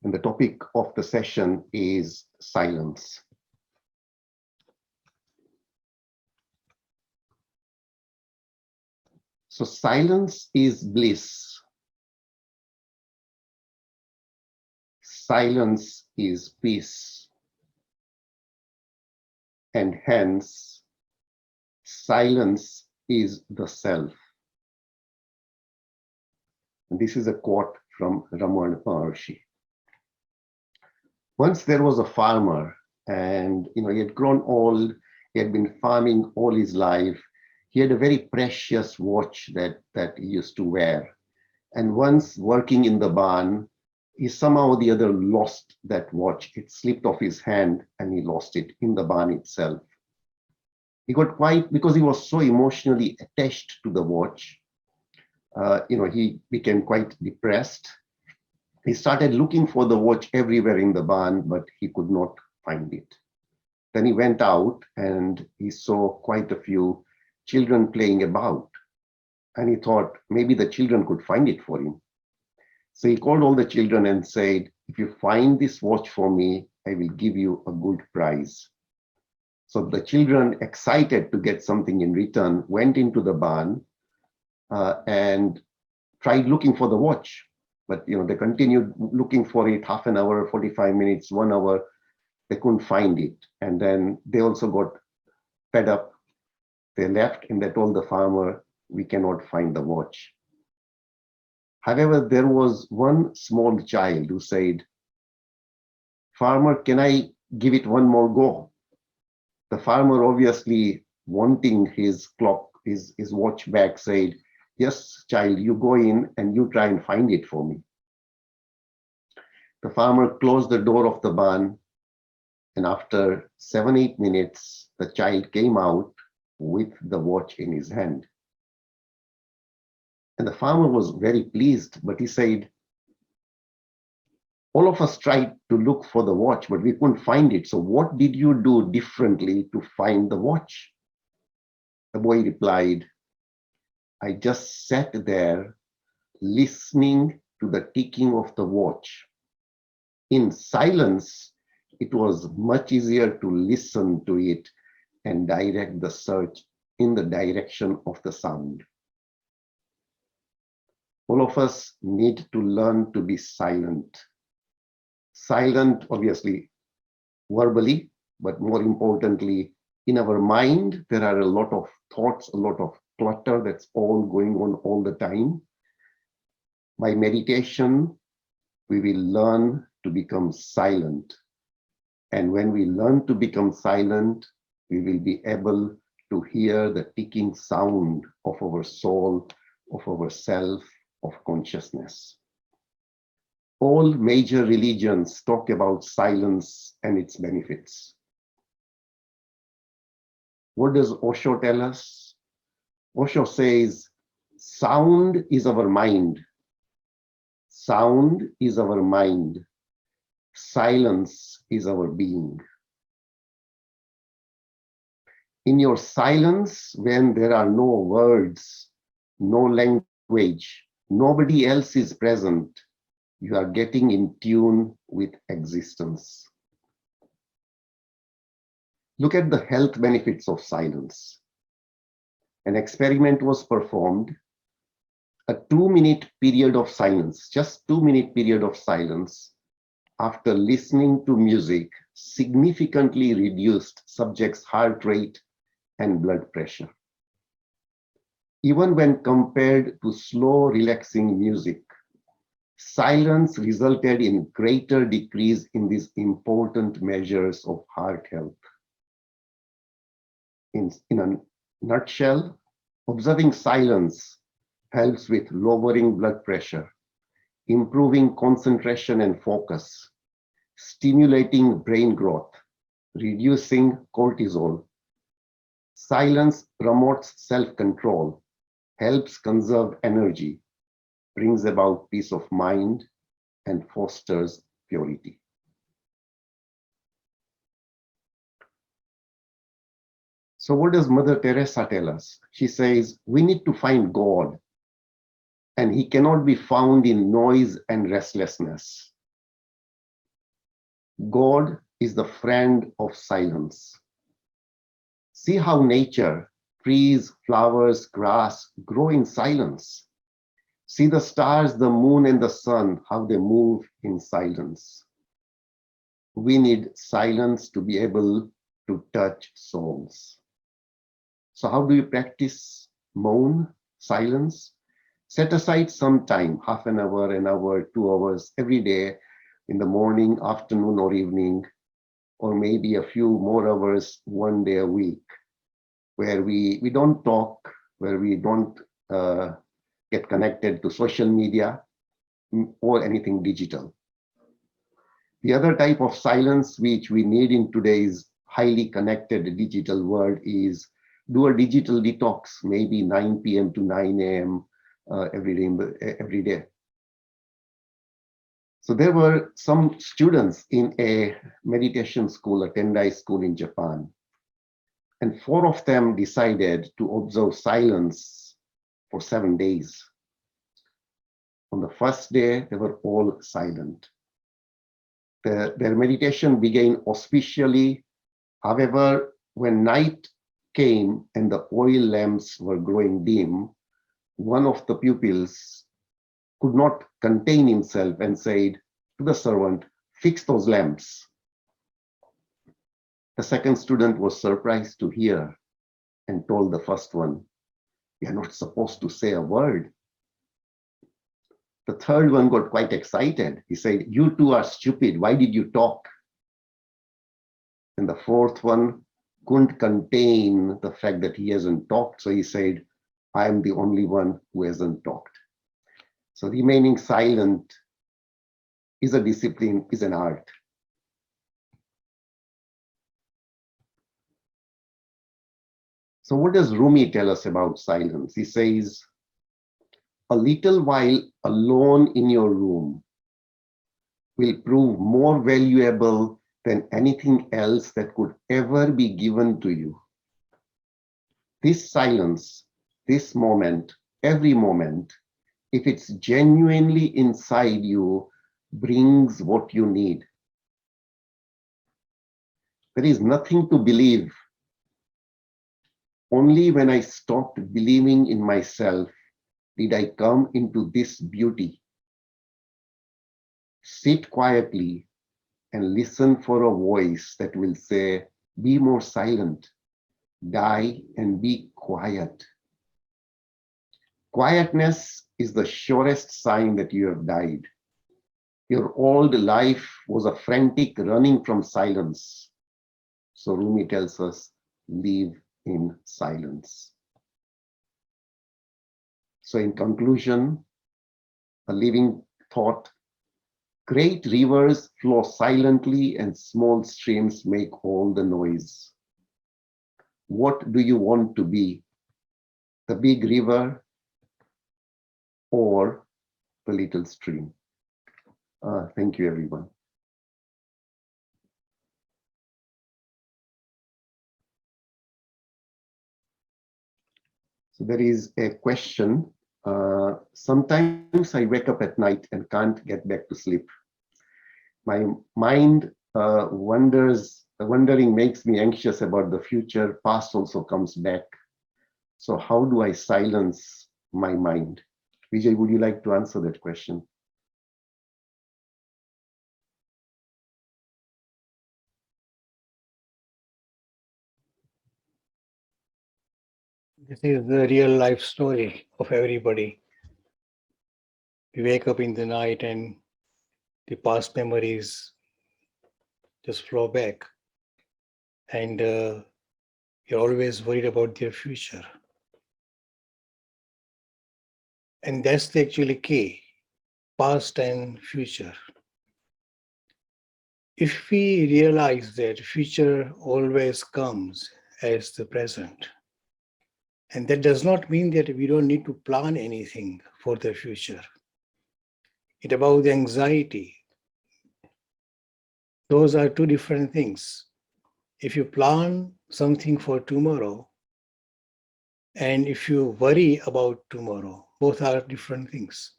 And the topic of the session is silence. So silence is bliss. Silence is peace. And hence, silence is the self. And this is a quote from Ramana Maharshi. Once there was a farmer, and he had grown old. He had been farming all his life. He had a very precious watch that he used to wear. And once working in the barn, he somehow or the other lost that watch. It slipped off his hand and he lost it in the barn itself. He got quite, because he was so emotionally attached to the watch, he became quite depressed. He started looking for the watch everywhere in the barn, but he could not find it. Then he went out and he saw quite a few children playing about. And he thought maybe the children could find it for him. So he called all the children and said, if you find this watch for me, I will give you a good prize. So the children, excited to get something in return, went into the barn and tried looking for the watch. But they continued looking for it half an hour, 45 minutes, 1 hour. They couldn't find it. And then they also got fed up. They left and they told the farmer, we cannot find the watch. However, there was one small child who said, farmer, can I give it one more go? The farmer, obviously wanting his clock, his watch back, said, yes, child, you go in and you try and find it for me. The farmer closed the door of the barn, and after 7-8 minutes, the child came out with the watch in his hand. And the farmer was very pleased, but he said, all of us tried to look for the watch, but we couldn't find it. So what did you do differently to find the watch? The boy replied, I just sat there listening to the ticking of the watch. In silence, it was much easier to listen to it and direct the search in the direction of the sound. All of us need to learn to be silent. Silent, obviously, verbally, but more importantly, in our mind, there are a lot of thoughts, a lot of clutter that's all going on all the time. By meditation, we will learn to become silent. And when we learn to become silent, we will be able to hear the ticking sound of our soul, of our self, of consciousness. All major religions talk about silence and its benefits. What does Osho tell us? Osho says, sound is our mind. Sound is our mind. Silence is our being. In your silence, when there are no words, no language, nobody else is present, you are getting in tune with existence. Look at the health benefits of silence. An experiment was performed. A 2-minute period of silence, just 2-minute period of silence, after listening to music, significantly reduced subjects' heart rate and blood pressure. Even when compared to slow, relaxing music, silence resulted in greater decrease in these important measures of heart health. In a nutshell, observing silence helps with lowering blood pressure, improving concentration and focus, stimulating brain growth, reducing cortisol. Silence promotes self-control, helps conserve energy, brings about peace of mind, and fosters purity. So what does Mother Teresa tell us? She says, we need to find God, and he cannot be found in noise and restlessness. God is the friend of silence. See how nature, trees, flowers, grass grow in silence. See the stars, the moon, and the sun, how they move in silence. We need silence to be able to touch souls. So, how do you practice maun, silence? Set aside some time, half an hour, 2 hours every day in the morning, afternoon, or evening, or maybe a few more hours one day a week, where we don't talk, where we don't get connected to social media or anything digital. The other type of silence which we need in today's highly connected digital world is do a digital detox, maybe 9 p.m. to 9 a.m. Every day. So there were some students in a meditation school, a Tendai school in Japan, and four of them decided to observe silence for 7 days. On the first day, they were all silent. Their meditation began auspiciously. However, when night came and the oil lamps were growing dim, one of the pupils could not contain himself and said to the servant, "Fix those lamps." The second student was surprised to hear and told the first one, "We are not supposed to say a word." The third one got quite excited. He said, "You two are stupid. Why did you talk?" And the fourth one couldn't contain the fact that he hasn't talked. So he said, "I am the only one who hasn't talked." So remaining silent is a discipline, is an art. So what does Rumi tell us about silence? He says, "A little while alone in your room will prove more valuable than anything else that could ever be given to you. This silence, this moment, every moment, if it's genuinely inside you, brings what you need. There is nothing to believe. Only when I stopped believing in myself did I come into this beauty. Sit quietly and listen for a voice that will say, be more silent, die and be quiet." Quietness is the surest sign that you have died. Your old life was a frantic running from silence. So Rumi tells us, live in silence. So in conclusion, a living thought, great rivers flow silently and small streams make all the noise. What do you want to be? The big river or the little stream? Thank you, everyone. So there is a question. Sometimes I wake up at night and can't get back to sleep. My mind wondering makes me anxious about the future. Past also comes back. So how do I silence my mind? Vijay, would you like to answer that question? This is the real life story of everybody. We wake up in the night and the past memories just flow back, and you're always worried about their future. And that's the actually key, past and future. If we realize that future always comes as the present, and that does not mean that we don't need to plan anything for the future. It about the anxiety. Those are two different things. If you plan something for tomorrow and if you worry about tomorrow, both are different things.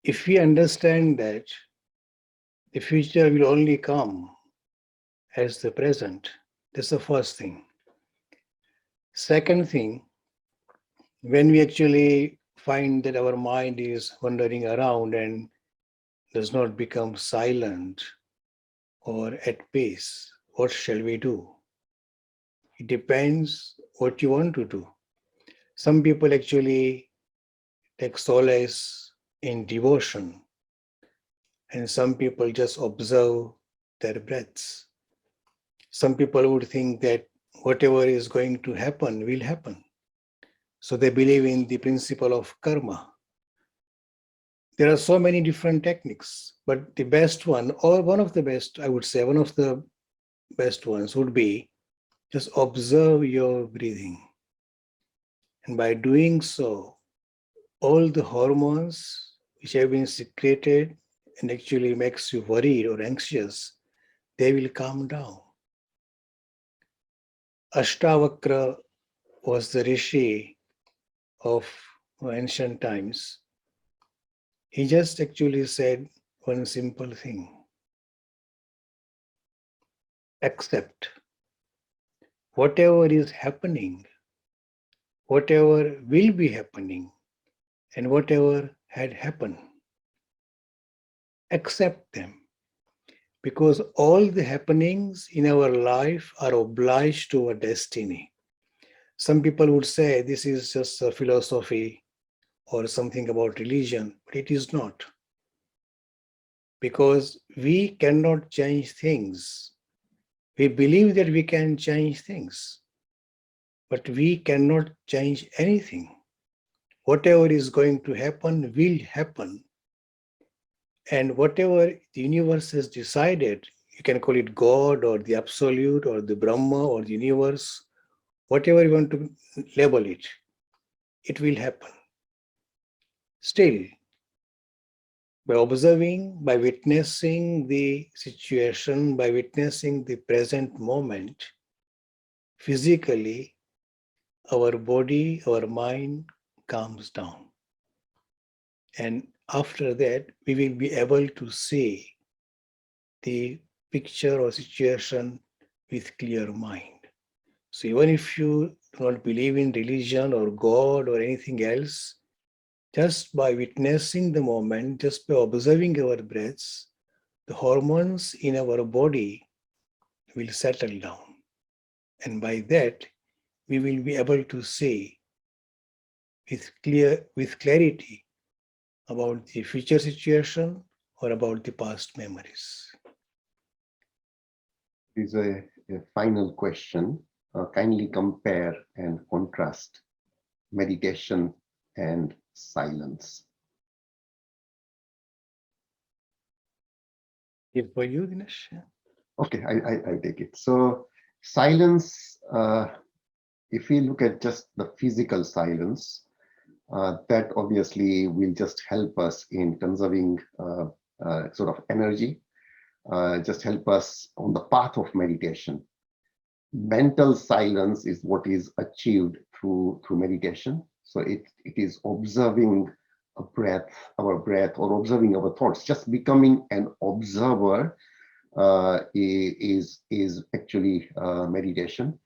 If we understand that The future will only come as the present. That's the first thing. Second thing, when we actually find that our mind is wandering around and does not become silent or at peace, what shall we do? It depends what you want to do. Some people actually take solace in devotion, and some people just observe their breaths. Some people would think that whatever is going to happen will happen. So they believe in the principle of karma. There are so many different techniques, but the best one, or one of the best, I would say, one of the best ones would be just observe your breathing. And by doing so, all the hormones which have been secreted and actually makes you worried or anxious, they will calm down. Ashtavakra was the rishi of ancient times. He just actually said one simple thing: accept whatever is happening, whatever will be happening, and whatever had happened. Accept them, because all the happenings in our life are obliged to our destiny. Some people would say this is just a philosophy or something about religion, but it is not. Because we cannot change things. We believe that we can change things, but we cannot change anything. Whatever is going to happen will happen. And whatever the universe has decided, you can call it God or the Absolute or the Brahma or the universe, whatever you want to label it, it will happen. Still, by observing, by witnessing the situation, by witnessing the present moment, physically, our body, our mind calms down. And after that, we will be able to see the picture or situation with clear mind. So even if you do not believe in religion or God or anything else, just by witnessing the moment, just by observing our breaths, the hormones in our body will settle down. And by that, we will be able to see with clarity about the future situation or about the past memories. This is a final question. Kindly compare and contrast meditation and silence. If for you, Dinesh? Okay, I take it. So silence, if we look at just the physical silence, that obviously will just help us in conserving sort of energy, just help us on the path of meditation. Mental silence is what is achieved through meditation. So it is observing our breath, or observing our thoughts. Just becoming an observer is actually meditation.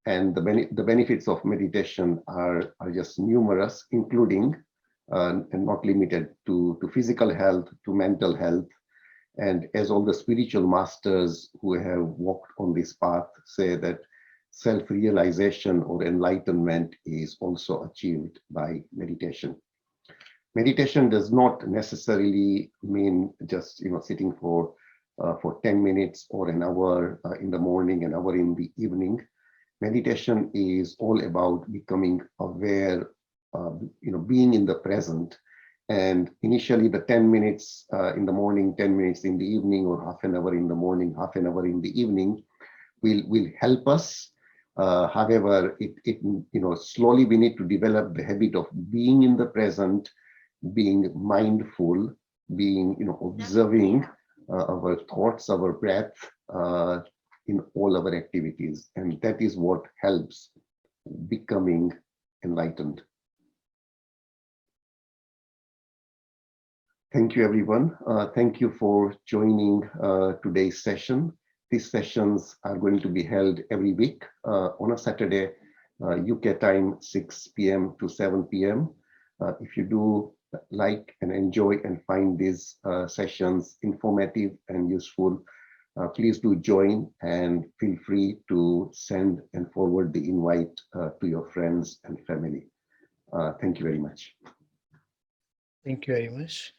And the benefits of meditation are just numerous, including and not limited to physical health, to mental health. And as all the spiritual masters who have walked on this path say, that self-realization or enlightenment is also achieved by meditation. Meditation does not necessarily mean just sitting for 10 minutes or an hour in the morning, an hour in the evening. Meditation is all about becoming aware, being in the present. And initially, the 10 minutes in the morning, 10 minutes in the evening, or half an hour in the morning, half an hour in the evening will help us. However, slowly we need to develop the habit of being in the present, being mindful, being observing our thoughts, our breath in all our activities, and that is what helps becoming enlightened. Thank you, everyone. Thank you for joining today's session. These sessions are going to be held every week on a Saturday, UK time, 6 p.m. to 7 p.m. If you do like and enjoy and find these sessions informative and useful, please do join and feel free to send and forward the invite to your friends and family. Thank you very much. Thank you very much.